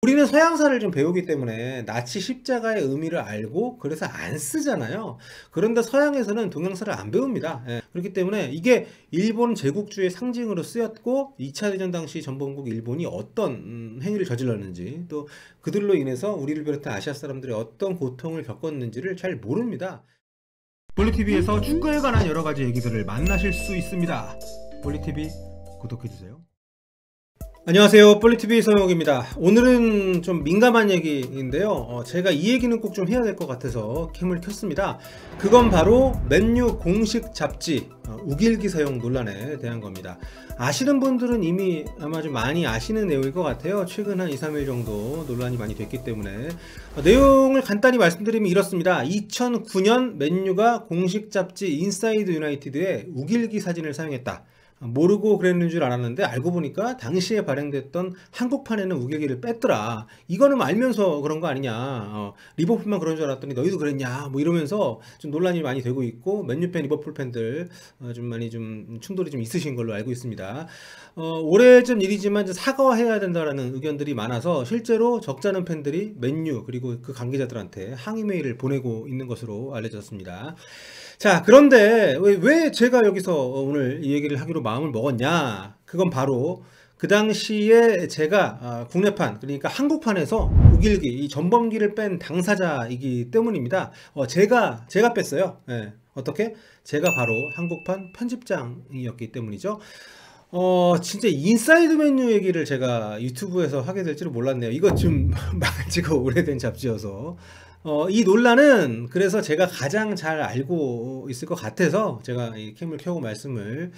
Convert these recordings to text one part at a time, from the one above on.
우리는 서양사를 좀 배우기 때문에 나치 십자가의 의미를 알고 그래서 안 쓰잖아요. 그런데 서양에서는 동양사를 안 배웁니다. 예, 그렇기 때문에 이게 일본 제국주의 상징으로 쓰였고 2차 대전 당시 전범국 일본이 어떤 행위를 저질렀는지 또 그들로 인해서 우리를 비롯한 아시아 사람들이 어떤 고통을 겪었는지를 잘 모릅니다. 볼리티비에서 축구에 관한 여러 가지 얘기들을 만나실 수 있습니다. 볼리티비 구독해주세요. 안녕하세요, 볼리티비 서영욱입니다. 오늘은 좀 민감한 얘기인데요, 제가 이 얘기는 꼭 좀 해야 될 것 같아서 캠을 켰습니다. 그건 바로 맨유 공식 잡지 우길기 사용 논란에 대한 겁니다. 아시는 분들은 이미 아마 좀 많이 아시는 내용일 것 같아요. 최근 한 2, 3일 정도 논란이 많이 됐기 때문에 내용을 간단히 말씀드리면 이렇습니다. 2009년 맨유가 공식 잡지 인사이드 유나이티드에 우길기 사진을 사용했다. 모르고 그랬는 줄 알았는데 알고 보니까 당시에 발행됐던 한국판에는 우길기를 뺐더라. 이거는 알면서 그런 거 아니냐. 리버풀만 그런 줄 알았더니 너희도 그랬냐. 뭐 이러면서 좀 논란이 많이 되고 있고 맨유 팬, 리버풀 팬들 좀 많이 좀 충돌이 좀 있으신 걸로 알고 있습니다. 오래전 일이지만 사과해야 된다라는 의견들이 많아서 실제로 적잖은 팬들이 맨유 그리고 그 관계자들한테 항의 메일을 보내고 있는 것으로 알려졌습니다. 자, 그런데 왜 제가 여기서 오늘 이 얘기를 하기로 마음을 먹었냐? 그건 바로 그 당시에 제가 국내판, 그러니까 한국판에서 우길기, 이 전범기를 뺀 당사자이기 때문입니다. 제가 뺐어요. 예. 어떻게? 제가 바로 한국판 편집장이었기 때문이죠. 진짜 인사이드 맨유 얘기를 제가 유튜브에서 하게 될 줄은 몰랐네요. 이거 좀 망한 지가 오래된 잡지여서. 이 논란은 그래서 제가 가장 잘 알고 있을 것 같아서 제가 이 캠을 켜고 말씀을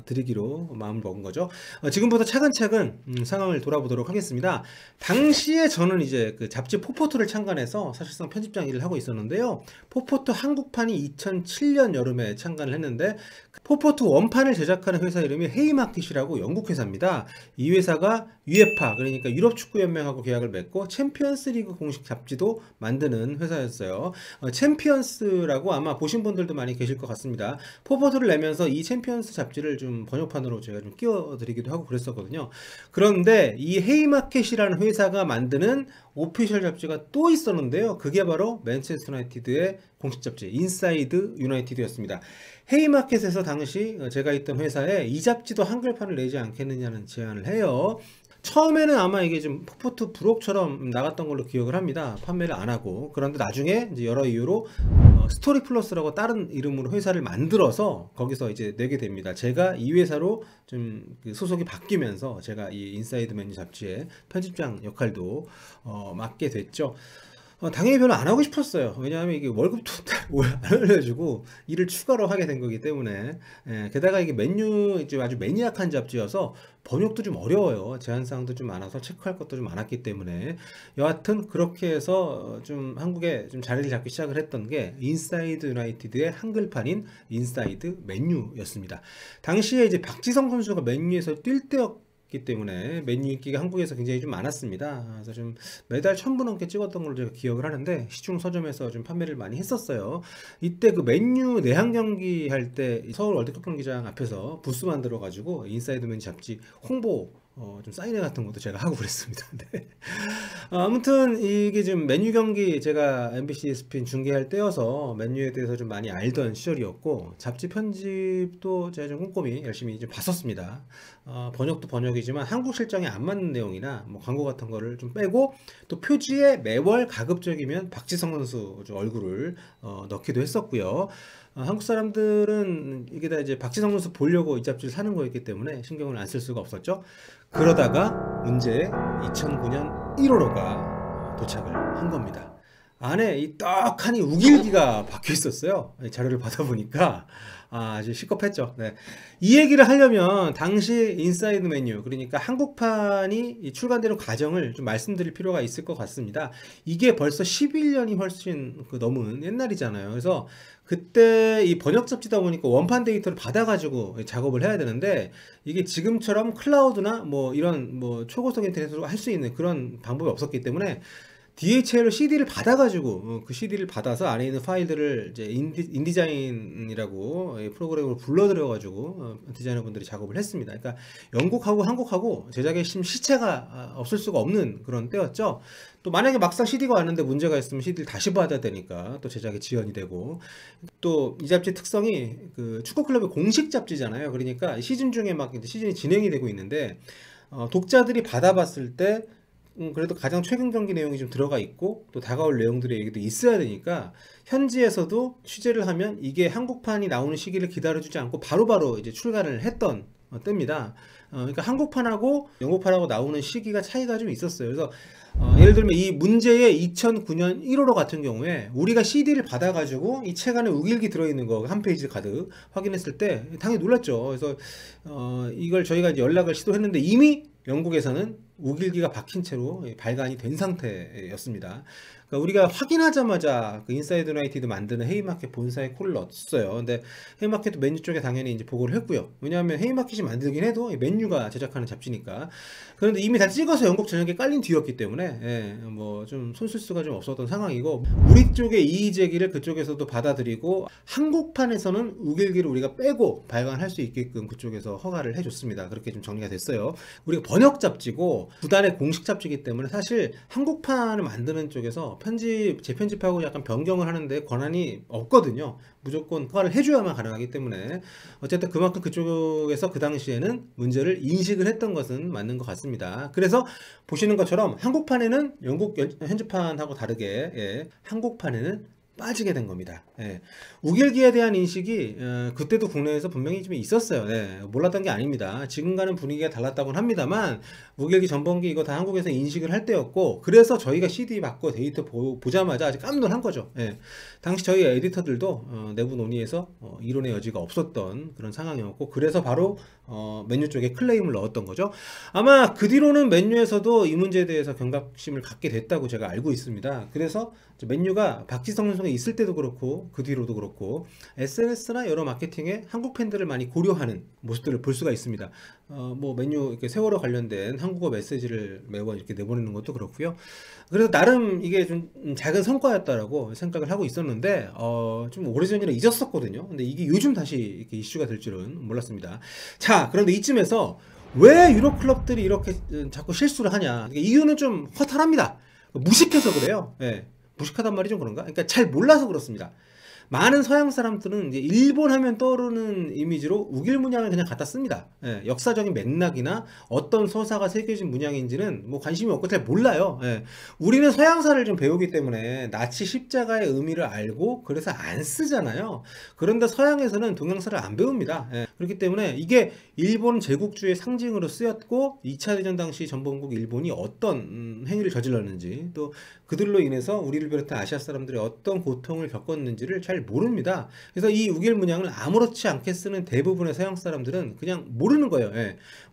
드리기로 마음을 먹은 거죠. 지금부터 차근차근 상황을 돌아보도록 하겠습니다. 당시에 저는 이제 그 잡지 포포트를 창간해서 사실상 편집장 일을 하고 있었는데요. 포포트 한국판이 2007년 여름에 창간을 했는데 포포트 원판을 제작하는 회사 이름이 헤이마켓이라고 영국 회사입니다. 이 회사가 유에파, 그러니까 유럽 축구 연맹하고 계약을 맺고 챔피언스 리그 공식 잡지도 만드는 회사였어요. 챔피언스라고 아마 보신 분들도 많이 계실 것 같습니다. 포포트를 내면서 이 챔피언스 잡지를 좀 번역판으로 제가 좀 끼워드리기도 하고 그랬었거든요. 그런데 이 헤이마켓이라는 회사가 만드는 오피셜 잡지가 또 있었는데요. 그게 바로 맨체스터 유나이티드의 공식 잡지 인사이드 유나이티드였습니다. 헤이마켓에서 당시 제가 있던 회사에 이 잡지도 한글판을 내지 않겠느냐는 제안을 해요. 처음에는 아마 이게 좀 포포트 부록처럼 나갔던 걸로 기억을 합니다. 판매를 안 하고. 그런데 나중에 이제 여러 이유로 스토리 플러스라고 다른 이름으로 회사를 만들어서 거기서 이제 내게 됩니다. 제가 이 회사로 좀 소속이 바뀌면서 제가 이 인사이드 맨유 잡지의 편집장 역할도 맡게 됐죠. 당연히 별로 안 하고 싶었어요. 왜냐하면 이게 월급도 안 올려주고 일을 추가로 하게 된 거기 때문에. 게다가 이게 맨유 이제 아주 매니악한 잡지여서 번역도 좀 어려워요. 제한사항도 좀 많아서 체크할 것도 좀 많았기 때문에. 여하튼 그렇게 해서 좀 한국에 좀 자리를 잡기 시작을 했던 게 인사이드 유나이티드의 한글판인 인사이드 맨유였습니다. 당시에 이제 박지성 선수가 맨유에서 뛸 때였기 때문에 맨유 인기가 한국에서 굉장히 좀 많았습니다. 그래서 좀 매달 1000부 넘게 찍었던 걸로 제가 기억을 하는데 시중 서점에서 좀 판매를 많이 했었어요. 이때 그 맨유 내한 경기 할 때 서울 월드컵 경기장 앞에서 부스 만들어 가지고 인사이드 맨유 잡지 홍보 좀 사인회 같은 것도 제가 하고 그랬습니다. 네. 아무튼 이게 좀 맨유 경기 제가 MBC ESPN 중계할 때여서 맨유에 대해서 좀 많이 알던 시절이었고 잡지 편집도 제가 좀 꼼꼼히 열심히 좀 봤었습니다. 번역도 번역이지만 한국 실정에 안 맞는 내용이나 뭐 광고 같은 거를 좀 빼고 또 표지에 매월 가급적이면 박지성 선수 얼굴을 넣기도 했었고요. 한국 사람들은 이게 다 이제 박지성 선수 보려고 이 잡지를 사는 거였기 때문에 신경을 안 쓸 수가 없었죠. 그러다가 문제의 2009년 1월호가 도착을 한 겁니다. 안에 이 떡하니 우길기가 박혀 있었어요. 자료를 받아보니까 아주 시겁했죠. 네. 이 얘기를 하려면 당시 인사이드 맨유, 그러니까 한국판이 출간되는 과정을 좀 말씀드릴 필요가 있을 것 같습니다. 이게 벌써 11년이 훨씬 넘은 옛날이잖아요. 그래서 그때 이 번역 잡지다 보니까 원판 데이터를 받아가지고 작업을 해야 되는데 이게 지금처럼 클라우드나 뭐 이런 뭐 초고속 인터넷으로 할 수 있는 그런 방법이 없었기 때문에 DHL로 CD를 받아가지고 그 CD를 받아서 안에 있는 파일들을 이제 인디자인이라고 프로그램으로 불러들여가지고 디자이너분들이 작업을 했습니다. 그러니까 영국하고 한국하고 제작의 시차가 없을 수가 없는 그런 때였죠. 또 만약에 막상 CD가 왔는데 문제가 있으면 CD를 다시 받아야 되니까 또 제작에 지연이 되고, 또 이 잡지 특성이 그 축구 클럽의 공식 잡지잖아요. 그러니까 시즌 중에 막 이제 시즌이 진행이 되고 있는데 독자들이 받아봤을 때 그래도 가장 최근 경기 내용이 좀 들어가 있고 또 다가올 내용들의 얘기도 있어야 되니까 현지에서도 취재를 하면 이게 한국판이 나오는 시기를 기다려주지 않고 바로바로 이제 출간을 했던 때입니다. 그러니까 한국판하고 영국판하고 나오는 시기가 차이가 좀 있었어요. 그래서 예를 들면 이 문제의 2009년 1월호 같은 경우에 우리가 CD를 받아가지고 이 책 안에 우길기 들어있는 거 한 페이지 가득 확인했을 때 당연히 놀랐죠. 그래서 이걸 저희가 이제 연락을 시도했는데 이미 영국에서는 우길기가 박힌 채로 발간이 된 상태였습니다. 그러니까 우리가 확인하자마자 그 인사이드 유나이티드 만드는 헤이마켓 본사에 콜을 넣었어요. 근데 헤이마켓도 맨유 쪽에 당연히 이제 보고를 했고요. 왜냐하면 헤이마켓이 만들긴 해도 맨유가 제작하는 잡지니까. 그런데 이미 다 찍어서 영국 전역에 깔린 뒤였기 때문에 뭐 좀 손쓸 수가 좀 없었던 상황이고, 우리 쪽의 이의 제기를 그쪽에서도 받아들이고 한국판에서는 우길기를 우리가 빼고 발간할 수 있게끔 그쪽에서 허가를 해줬습니다. 그렇게 좀 정리가 됐어요. 우리가 번역 잡지고 구단의 공식 잡지이기 때문에 사실 한국판을 만드는 쪽에서 재편집하고 약간 변경을 하는데 권한이 없거든요. 무조건 허가를 해줘야만 가능하기 때문에 어쨌든 그만큼 그쪽에서 그 당시에는 문제를 인식을 했던 것은 맞는 것 같습니다. 그래서 보시는 것처럼 한국판에는 영국 현지판하고 다르게 한국판에는 빠지게 된 겁니다. 우길기에 대한 인식이 그때도 국내에서 분명히 좀 있었어요. 몰랐던 게 아닙니다. 지금과는 분위기가 달랐다고는 합니다만 우길기 전번기 이거 다 한국에서 인식을 할 때였고, 그래서 저희가 CD 받고 데이터 보자마자 아주 깜놀한 거죠. 당시 저희 에디터들도 내부 논의에서 이론의 여지가 없었던 그런 상황이었고, 그래서 바로 맨유 쪽에 클레임을 넣었던 거죠. 아마 그 뒤로는 맨유에서도 이 문제에 대해서 경각심을 갖게 됐다고 제가 알고 있습니다. 그래서 맨유가 박지성 선수가 있을 때도 그렇고 그 뒤로도 그렇고 SNS나 여러 마케팅에 한국 팬들을 많이 고려하는 모습들을 볼 수가 있습니다. 뭐 맨유 이렇게 세월호 관련된 한국어 메시지를 매번 이렇게 내보내는 것도 그렇고요. 그래서 나름 이게 좀 작은 성과였다라고 생각을 하고 있었는데 좀 오래전이라 잊었었거든요. 근데 이게 요즘 다시 이렇게 이슈가 될 줄은 몰랐습니다. 자, 그런데 이쯤에서 왜 유럽 클럽들이 이렇게 자꾸 실수를 하냐? 이유는 좀 허탈합니다. 무식해서 그래요. 무식하단 말이 좀 그런가? 그러니까 잘 몰라서 그렇습니다. 많은 서양 사람들은 이제 일본 하면 떠오르는 이미지로 우길 문양을 그냥 갖다 씁니다. 역사적인 맥락이나 어떤 서사가 새겨진 문양인지는 뭐 관심이 없고 잘 몰라요. 우리는 서양사를 좀 배우기 때문에 나치 십자가의 의미를 알고 그래서 안 쓰잖아요. 그런데 서양에서는 동양사를 안 배웁니다. 그렇기 때문에 이게 일본 제국주의 상징으로 쓰였고 2차 대전 당시 전범국 일본이 어떤 행위를 저질렀는지, 또 그들로 인해서 우리를 비롯한 아시아 사람들이 어떤 고통을 겪었는지를 잘 모릅니다. 그래서 이 우길 문양을 아무렇지 않게 쓰는 대부분의 서양 사람들은 그냥 모르는 거예요.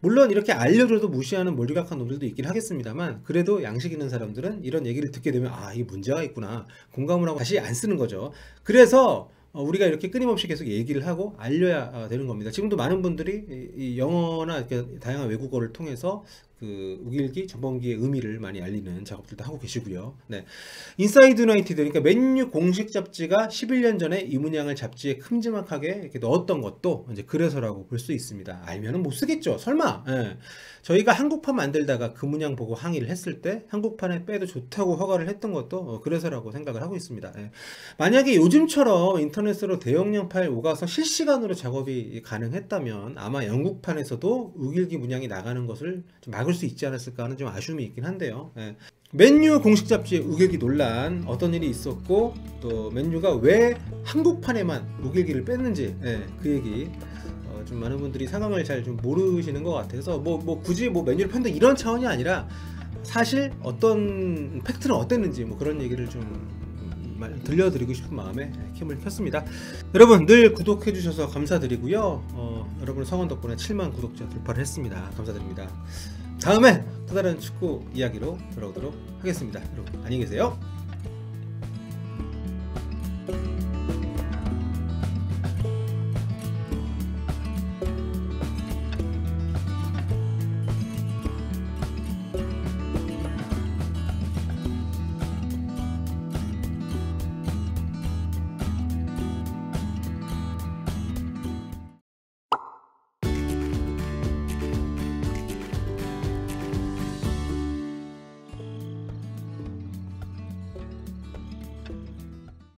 물론 이렇게 알려줘도 무시하는 몰리각한 놈들도 있긴 하겠습니다만, 그래도 양식 있는 사람들은 이런 얘기를 듣게 되면 이 문제가 있구나 공감을 하고 다시 안 쓰는 거죠. 그래서 우리가 이렇게 끊임없이 계속 얘기를 하고 알려야 되는 겁니다. 지금도 많은 분들이 이 영어나 이렇게 다양한 외국어를 통해서 그 우길기 전범기의 의미를 많이 알리는 작업들도 하고 계시고요. 인사이드 유나이티드, 그러니까 맨유 공식 잡지가 11년 전에 이 문양을 잡지에 큼지막하게 이렇게 넣었던 것도 이제 그래서라고 볼 수 있습니다. 알면은 못 쓰겠죠. 설마. 저희가 한국판 만들다가 그 문양 보고 항의를 했을 때 한국판에 빼도 좋다고 허가를 했던 것도 그래서라고 생각을 하고 있습니다. 만약에 요즘처럼 인터넷으로 대용량 파일 오가서 실시간으로 작업이 가능했다면 아마 영국판에서도 우길기 문양이 나가는 것을 좀 막을 수 있지 않았을까 하는 좀 아쉬움이 있긴 한데요. 맨유 공식 잡지 우길기 논란, 어떤 일이 있었고 또 맨유가 왜 한국판에만 우길기를 뺐는지 그 얘기 좀 많은 분들이 상황을 잘 좀 모르시는 것 같아서 굳이 맨유를 편다 이런 차원이 아니라 사실 어떤 팩트는 어땠는지 그런 얘기를 좀 들려드리고 싶은 마음에 캠을 켰습니다. 여러분 늘 구독해 주셔서 감사드리고요. 여러분 성원 덕분에 7만 구독자 돌파를 했습니다. 감사드립니다. 다음에 또 다른 축구 이야기로 돌아오도록 하겠습니다. 여러분 안녕히 계세요.